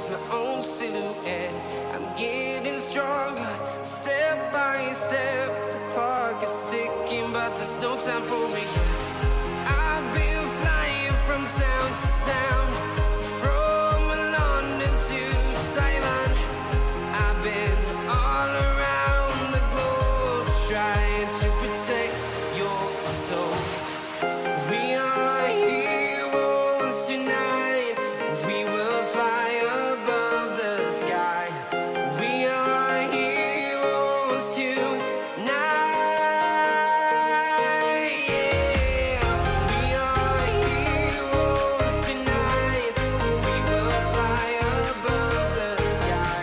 sees my own silhouette. I'm getting stronger, step by step. The clock is ticking, but there's no time for regrets. I've been flying from town to town, from London to Taiwan. I've been all around the globe trying to protect your soul. We are heroes tonight. We will fly above the sky. We are heroes tonight. Yeah. We are heroes tonight. We will fly above the sky.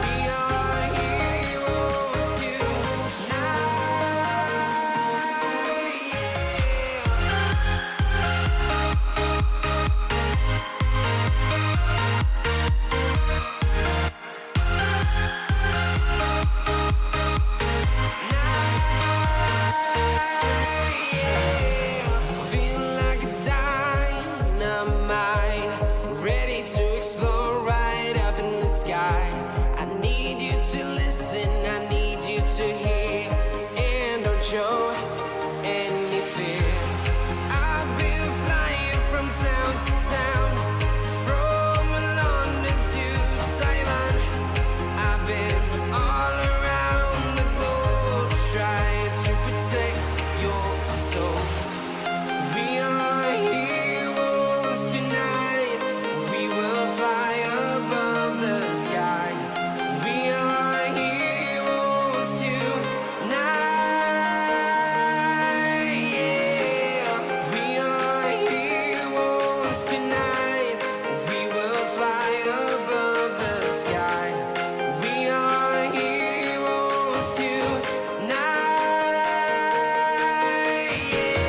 We are heroes tonight. Feel like a dynamite, ready to explode right up in the sky. I need you to listen, I need you to hear, and don't show any fear. I've been flying from town to town, from London to Taiwan. I've been all around the globe trying to protect your soul. We are heroes tonight. We will fly above the sky. We are heroes tonight. Yeah. We are heroes tonight. We will fly above the sky. We are heroes tonight. Yeah.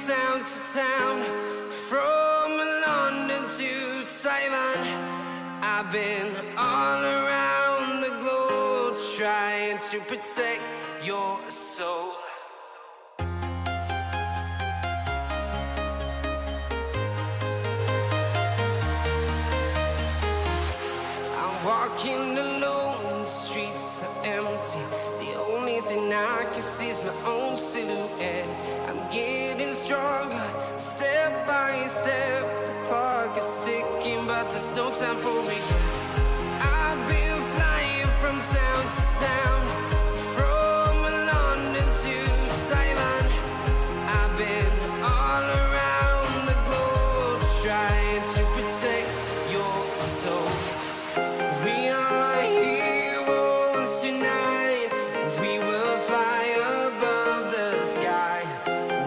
Town to town, from London to Taiwan. I've been all around the globe trying to protect your soul. I'm walking alone, the streets are empty. The only thing I can see is my own silhouette. I'm getting stronger, step by step. The clock is ticking, but there's no time for regrets. I've been flying from town to town, from London to Taiwan. I've been all around the globe trying to protect your soul. We are heroes tonight. We will fly above the sky.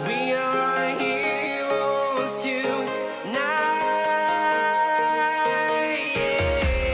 We are heroes tonight. Yeah.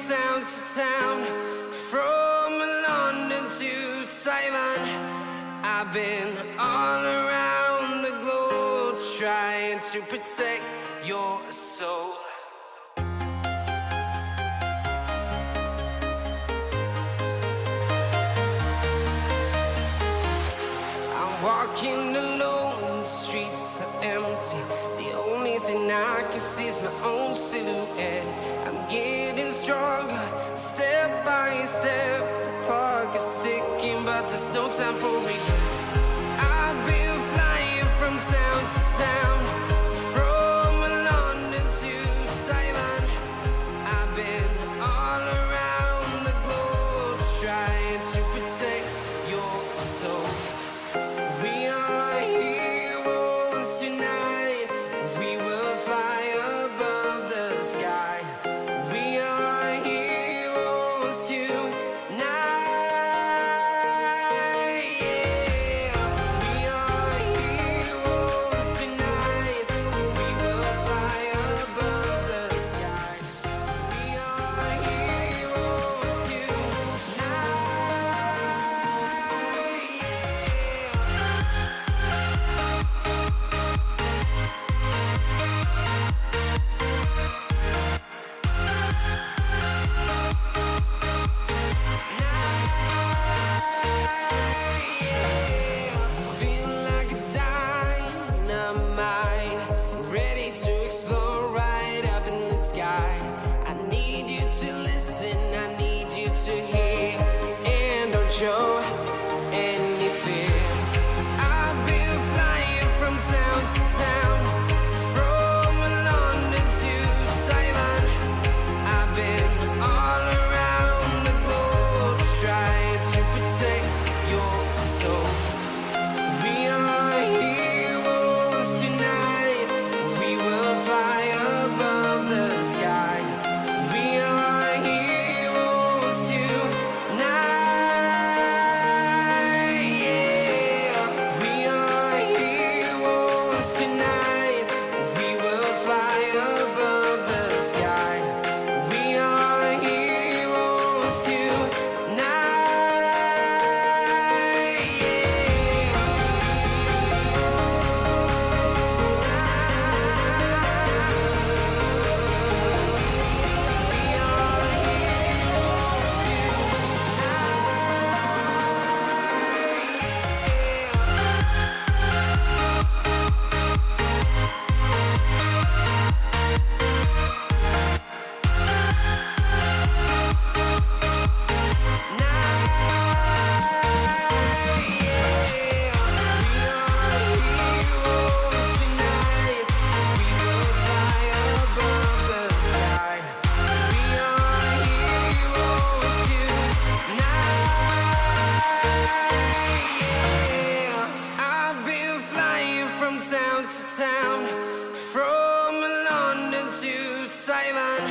town to town, from London to Taiwan. I've been all around the globe trying to protect your soul. Walking alone, the streets are empty. The only thing I can see is my own silhouette. I'm getting stronger, step by step. The clock is ticking, but there's no time for regrets. I've been flying from town to town, from London to Taiwan. I've been all around the globe trying to protect your soul. We are heroes tonight. We will fly above the sky. We are heroes tonight. Yeah. We are heroes tonight. We will fly above the sky. We are heroes tonight. Feeling like a dynamite, ready to explode right up in the sky. I need you to listen, I need you to hear, and don't show any fear. I've been flying from town to town, from London to Taiwan. I've been all around the globe trying to protect your soul. We are heroes tonight. We will fly above the sky. We are heroes tonight. Yeah. We are heroes tonight. We will fly above the sky. We are heroes tonight. I've been flying from town to town, from London to Taiwan.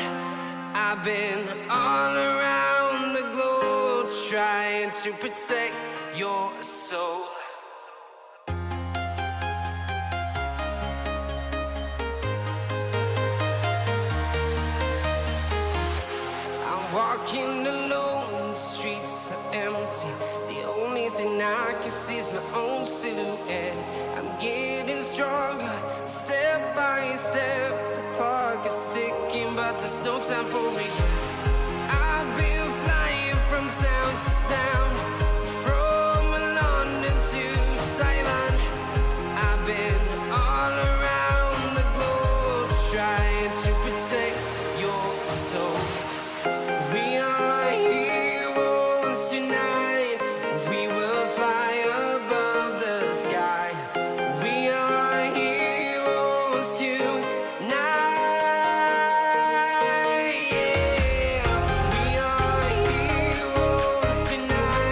I've been all around the globe trying to protect your soul. I'm walking alone, the streets are empty. The only thing I can see is my own silhouette. I'm getting stronger, step by step. The clock is ticking, but there's no time for regrets. I've been flying from town to town, from London to Taiwan. I've been all around the globe trying to protect your soul. We are heroes tonight. We will fly above the sky. We are heroes tonight. Yeah. We are heroes tonight.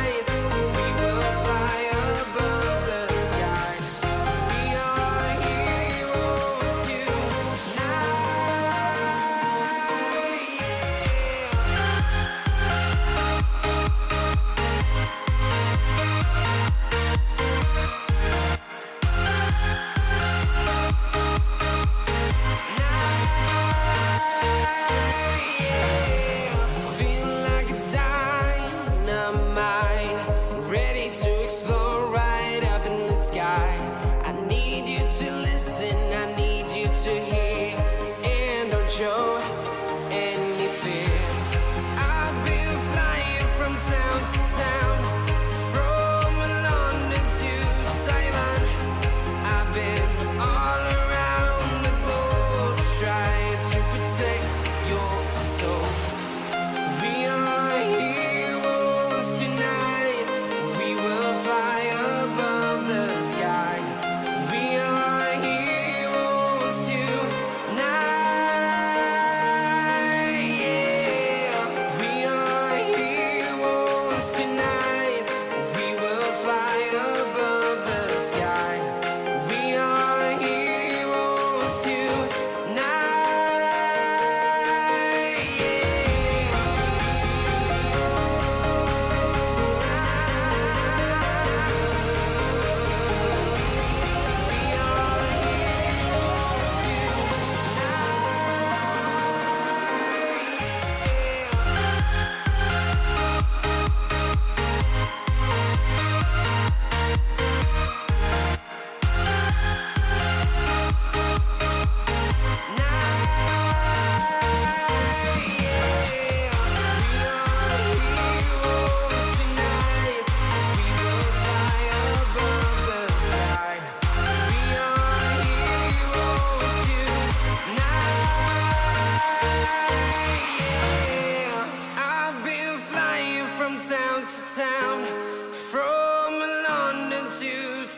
town, from London to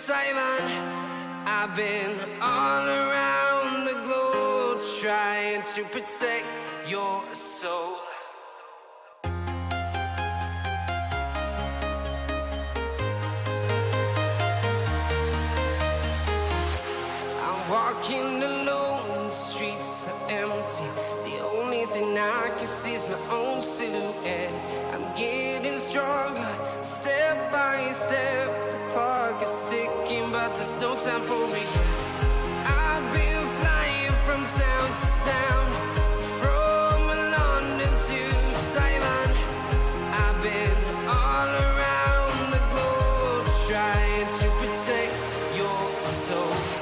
Taiwan. I've been all around the globe trying to protect your soul. I'm walking alone, the streets are empty. The only thing I can see is my own silhouette. I'm getting stronger, step by step. The clock is ticking, but there's no time for regrets. I've been flying from town to town, from London to Taiwan. I've been all around the globe trying to protect your soul.